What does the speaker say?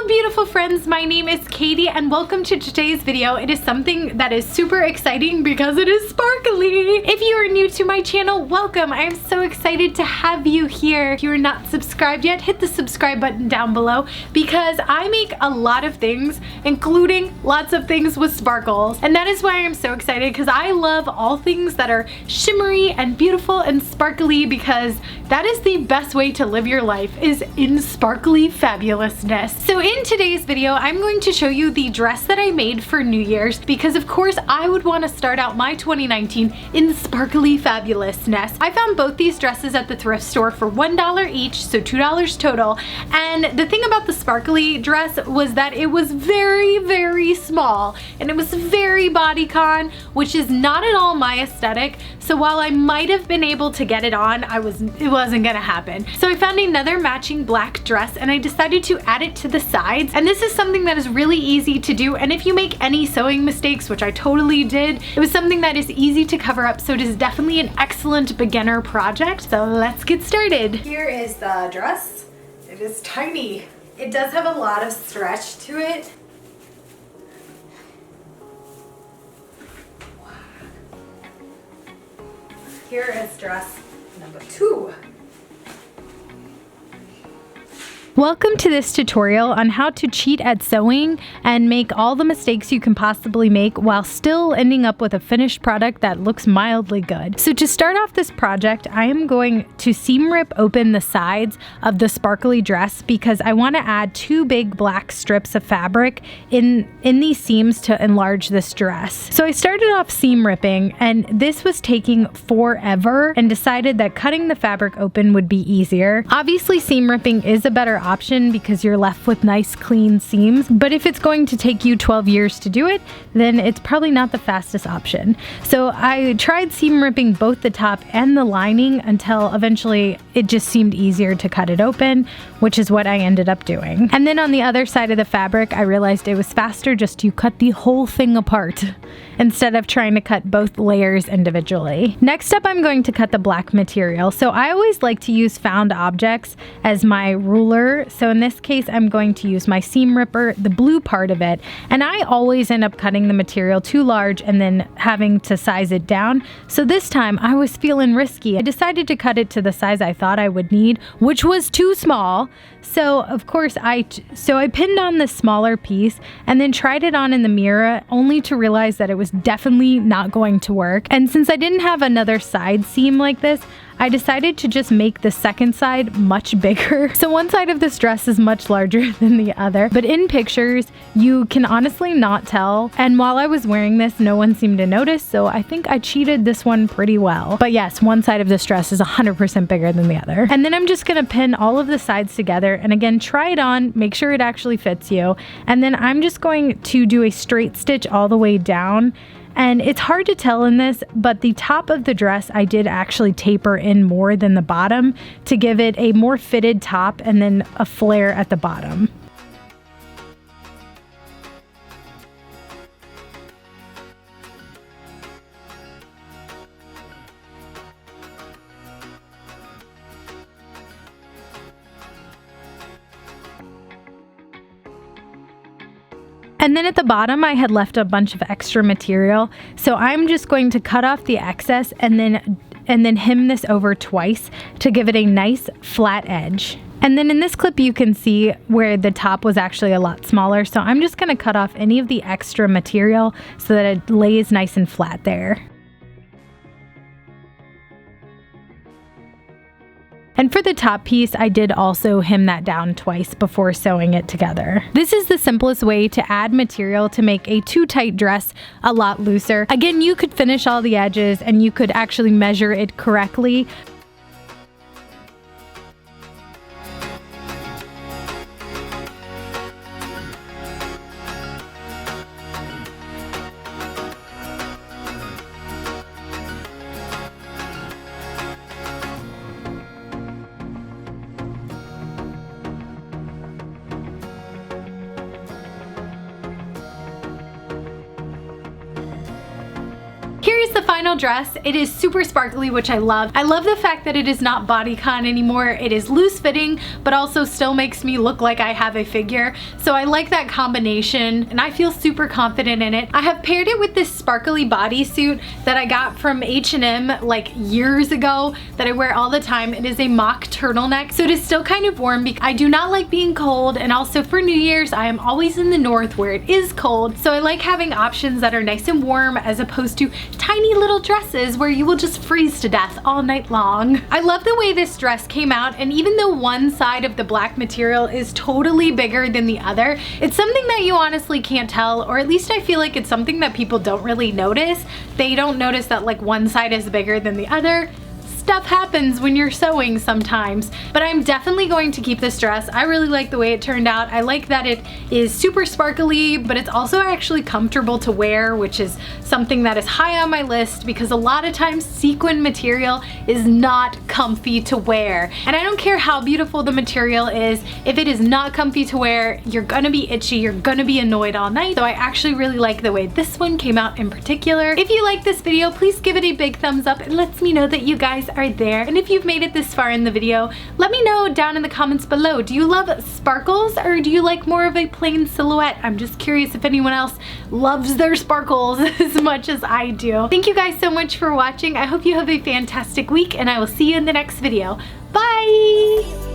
beautiful friends, my name is Katie and welcome to today's video. It is something that is super exciting because it is sparkly. If you are new to my channel, welcome. I am so excited to have you here. If you are not subscribed yet, hit the subscribe button down below because I make a lot of things, including lots of things with sparkles. And that is why I'm so excited, because I love all things that are shimmery and beautiful and sparkly, because that is the best way to live your life, is in sparkly fabulousness. So in today's video, I'm going to show you the dress that I made for New Year's, because of course I would want to start out my 2019 in sparkly fabulousness. I found both these dresses at the thrift store for $1 each, so $2 total. And the thing about the sparkly dress was that it was very, very small and it was very bodycon, which is not at all my aesthetic. So while I might have been able to get it on, it wasn't gonna happen. So I found another matching black dress and I decided to add it to the sides. And this is something that is really easy to do. And if you make any sewing mistakes, which I totally did, it was something that is easy to cover up. So it is definitely an excellent beginner project. So let's get started. Here is the dress. It is tiny. It does have a lot of stretch to it. Here is dress number 2. Welcome to this tutorial on how to cheat at sewing and make all the mistakes you can possibly make while still ending up with a finished product that looks mildly good. So to start off this project, I am going to seam rip open the sides of the sparkly dress because I want to add 2 big black strips of fabric in these seams to enlarge this dress. So I started off seam ripping, and this was taking forever, and decided that cutting the fabric open would be easier. Obviously seam ripping is a better option because you're left with nice clean seams, but if it's going to take you 12 years to do it, then it's probably not the fastest option. So I tried seam ripping both the top and the lining until eventually it just seemed easier to cut it open, which is what I ended up doing. And then on the other side of the fabric, I realized it was faster just to cut the whole thing apart instead of trying to cut both layers individually. Next up, I'm going to cut the black material. So I always like to use found objects as my ruler. So in this case, I'm going to use my seam ripper, the blue part of it, and I always end up cutting the material too large and then having to size it down. So this time I was feeling risky. I decided to cut it to the size I thought I would need, which was too small. So of course I pinned on this smaller piece and then tried it on in the mirror, only to realize that it was definitely not going to work. And since I didn't have another side seam like this, I decided to just make the second side much bigger. So one side of this dress is much larger than the other, but in pictures, you can honestly not tell. And while I was wearing this, no one seemed to notice, so I think I cheated this one pretty well. But yes, one side of this dress is 100% bigger than the other. And then I'm just gonna pin all of the sides together and again, try it on, make sure it actually fits you. And then I'm just going to do a straight stitch all the way down. And it's hard to tell in this, but the top of the dress I did actually taper in more than the bottom to give it a more fitted top and then a flare at the bottom. And then at the bottom, I had left a bunch of extra material. So I'm just going to cut off the excess and then hem this over twice to give it a nice flat edge. And then in this clip, you can see where the top was actually a lot smaller. So I'm just gonna cut off any of the extra material so that it lays nice and flat there. And for the top piece, I did also hem that down twice before sewing it together. This is the simplest way to add material to make a too tight dress a lot looser. Again, you could finish all the edges and you could actually measure it correctly. Here is the final dress. It is super sparkly, which I love. I love the fact that it is not bodycon anymore. It is loose fitting, but also still makes me look like I have a figure. So I like that combination and I feel super confident in it. I have paired it with this sparkly bodysuit that I got from H&M like years ago that I wear all the time. It is a mock turtleneck, so it is still kind of warm because I do not like being cold, and also for New Year's I am always in the north where it is cold, so I like having options that are nice and warm as opposed to tiny little dresses where you will just freeze to death all night long. I love the way this dress came out, and even though one side of the black material is totally bigger than the other, it's something that you honestly can't tell, or at least I feel like it's something that people don't really notice. They don't notice that like one side is bigger than the other. Stuff happens when you're sewing sometimes, but I'm definitely going to keep this dress. I really like the way it turned out. I like that it is super sparkly, but it's also actually comfortable to wear, which is something that is high on my list because a lot of times sequin material is not comfy to wear. And I don't care how beautiful the material is, if it is not comfy to wear, you're gonna be itchy, you're gonna be annoyed all night. So I actually really like the way this one came out in particular. If you like this video, please give it a big thumbs up. It lets me know that you guys are there. And if you've made it this far in the video, let me know down in the comments below. Do you love sparkles or do you like more of a plain silhouette? I'm just curious if anyone else loves their sparkles as much as I do. Thank you guys so much for watching. I hope you have a fantastic week and I will see you in the next video. Bye!